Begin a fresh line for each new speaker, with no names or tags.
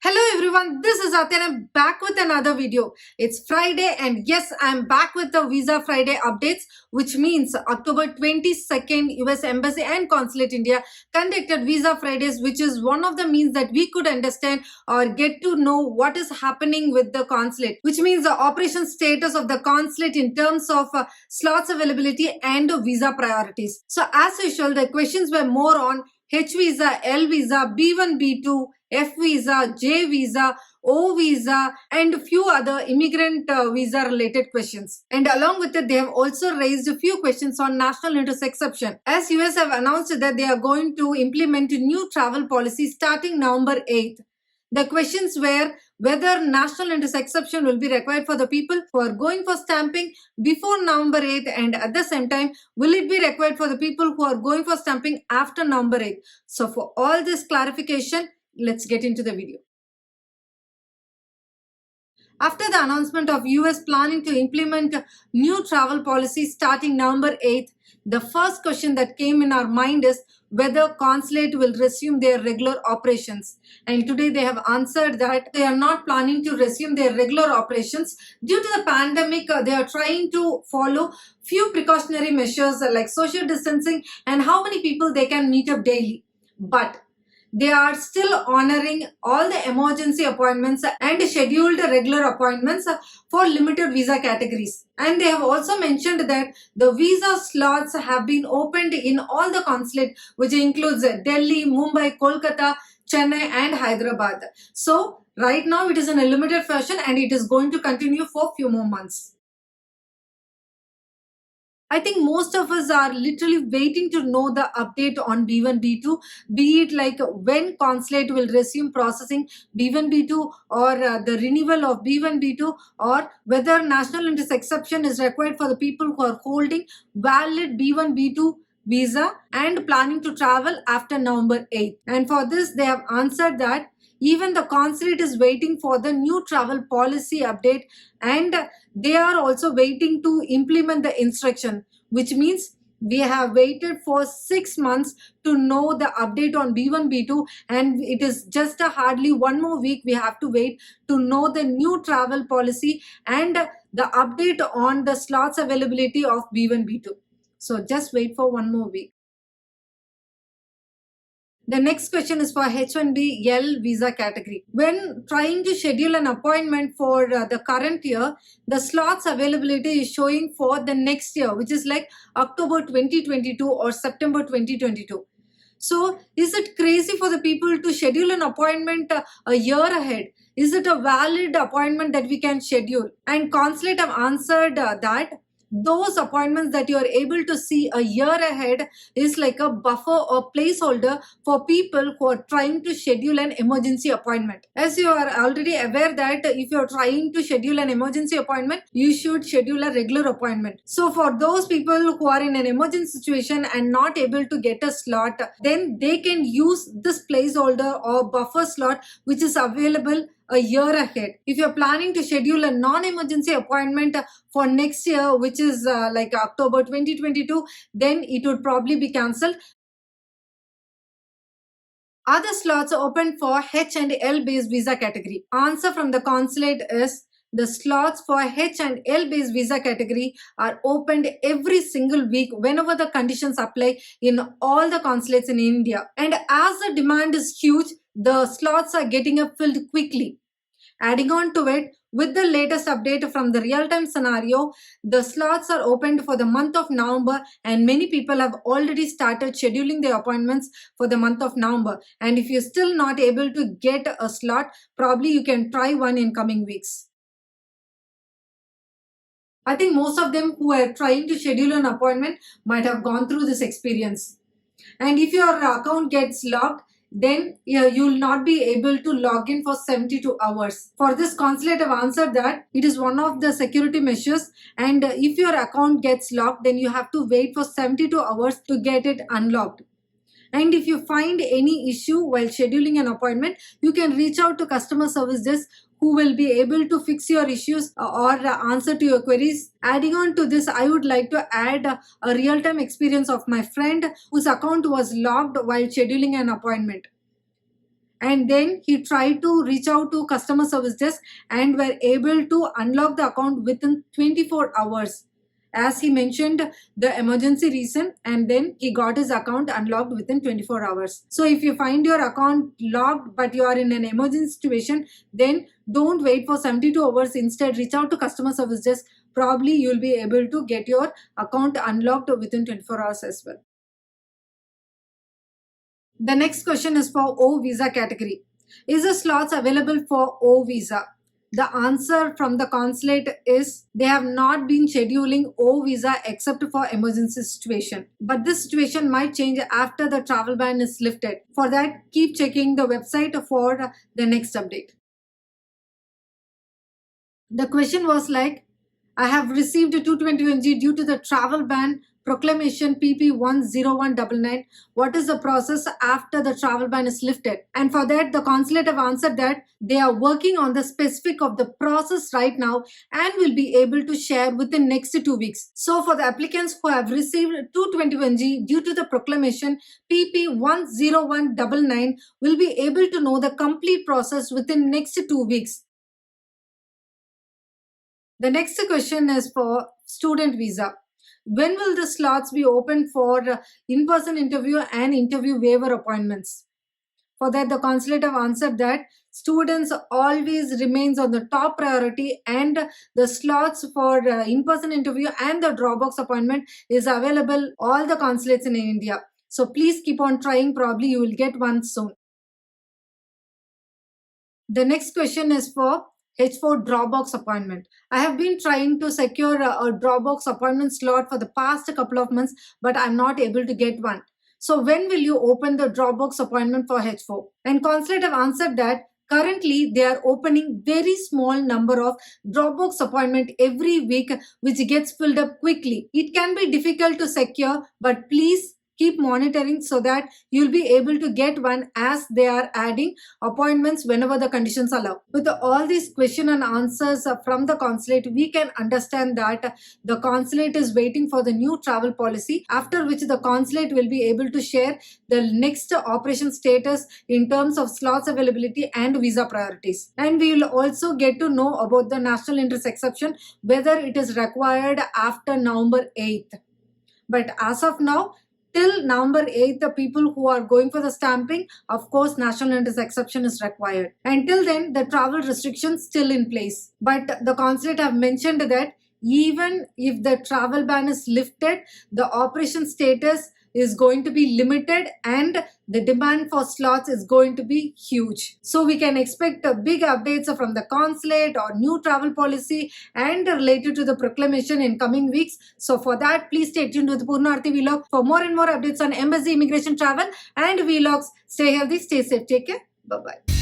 Hello everyone, this is Atyan. I'm back with another video. It's Friday and yes, I'm back with the Visa Friday updates, which means October 22nd, US Embassy and Consulate India conducted Visa Fridays, which is one of the means that we could understand or get to know what is happening with the consulate, which means the operation status of the consulate in terms of slots availability and visa priorities. So as usual, the questions were more on H visa, L visa, B1, B2, F visa, J visa, O visa, and a few other immigrant visa related questions. And along with it, they have also raised a few questions on national interest exception. As US have announced that they are going to implement a new travel policy starting November 8th. The questions were whether national interest exception will be required for the people who are going for stamping before November 8th, and at the same time, will it be required for the people who are going for stamping after November 8th? So for all this clarification, let's get into the video. After the announcement of US planning to implement a new travel policy starting November 8th, the first question that came in our mind is whether consulate will resume their regular operations. And today they have answered that they are not planning to resume their regular operations. Due to the pandemic, they are trying to follow few precautionary measures like social distancing and how many people they can meet up daily. But they are still honoring all the emergency appointments and scheduled regular appointments for limited visa categories. And they have also mentioned that the visa slots have been opened in all the consulate, which includes Delhi, Mumbai, Kolkata, Chennai and Hyderabad. So right now it is in a limited fashion and it is going to continue for few more months. I think most of us are literally waiting to know the update on B1, B2, be it like when consulate will resume processing B1, B2 or the renewal of B1, B2 or whether national interest exception is required for the people who are holding valid B1, B2 visa and planning to travel after November 8th. And for this, they have answered that even the consulate is waiting for the new travel policy update and they are also waiting to implement the instruction, which means we have waited for 6 months to know the update on B1, B2 and it is just a hardly one more week we have to wait to know the new travel policy and the update on the slots availability of B1, B2. So just wait for one more week. The next question is for H1B-L visa category. When trying to schedule an appointment for the current year, the slots availability is showing for the next year, which is like October 2022 or September 2022. So is it crazy for the people to schedule an appointment a year ahead? Is it a valid appointment that we can schedule? And consulate have answered that those appointments that you are able to see a year ahead is like a buffer or placeholder for people who are trying to schedule an emergency appointment. As you are already aware that if you are trying to schedule an emergency appointment, you should schedule a regular appointment. So for those people who are in an emergency situation and not able to get a slot, then they can use this placeholder or buffer slot which is available a year ahead. If you're planning to schedule a non-emergency appointment for next year, which is like October 2022, then it would probably be cancelled. Other slots are open for H and L based visa category. Answer from the consulate is the slots for H and L based visa category are opened every single week whenever the conditions apply in all the consulates in India. And as the demand is huge, the slots are getting filled quickly. Adding on to it, with the latest update from the real-time scenario, the slots are opened for the month of November and many people have already started scheduling their appointments for the month of November. And if you're still not able to get a slot, probably you can try one in coming weeks. I think most of them who are trying to schedule an appointment might have gone through this experience. And if your account gets locked, then you will not be able to log in for 72 hours. For this, consulate have answered that it is one of the security measures and if your account gets locked, then you have to wait for 72 hours to get it unlocked. And if you find any issue while scheduling an appointment, you can reach out to customer service desk who will be able to fix your issues or answer to your queries. Adding on to this, I would like to add a real-time experience of my friend whose account was locked while scheduling an appointment. and then he tried to reach out to customer service desk and were able to unlock the account within 24 hours, as he mentioned the emergency reason, and then he got his account unlocked within 24 hours. So if you find your account locked but you are in an emergency situation, then don't wait for 72 hours. Instead, reach out to customer service desk. Probably you'll be able to get your account unlocked within 24 hours as well. The next question is for O visa category. Is the slots available for O visa? The answer from the consulate is they have not been scheduling O visa except for emergency situation. But this situation might change after the travel ban is lifted. For that, keep checking the website for the next update. The question was like, I have received a 221G due to the travel ban proclamation PP 10199. What is the process after the travel ban is lifted? And for that, the consulate have answered that they are working on the specific of the process right now and will be able to share within next 2 weeks. So for the applicants who have received 221G due to the proclamation PP 10199 will be able to know the complete process within next 2 weeks. The next question is for student visa. When will the slots be open for in-person interview and interview waiver appointments? For that, the consulate have answered that students always remains on the top priority, and the slots for in-person interview and the Dropbox appointment is available all the consulates in India. So please keep on trying. Probably you will get one soon. The next question is for H4 Dropbox appointment. I have been trying to secure a Dropbox appointment slot for the past couple of months, but I'm not able to get one. So when will you open the Dropbox appointment for H4? And consulate have answered that currently they are opening very small number of Dropbox appointment every week, which gets filled up quickly. It can be difficult to secure, but please keep monitoring so that you'll be able to get one as they are adding appointments whenever the conditions allow. With all these question and answers from the consulate, we can understand that the consulate is waiting for the new travel policy, after which the consulate will be able to share the next operation status in terms of slots availability and visa priorities. And we will also get to know about the national interest exception, whether it is required after November 8th. But as of now, till November 8th, the people who are going for the stamping, of course, national interest exception is required. Until then, the travel restrictions still in place. But the consulate have mentioned that even if the travel ban is lifted, the operation status is going to be limited and the demand for slots is going to be huge. So we can expect big updates from the consulate or new travel policy and related to the proclamation in coming weeks. So for that, please stay tuned with Purna Arti Vlog for more and more updates on embassy, immigration, travel and vlogs. Stay healthy, stay safe. Take care. Bye-bye.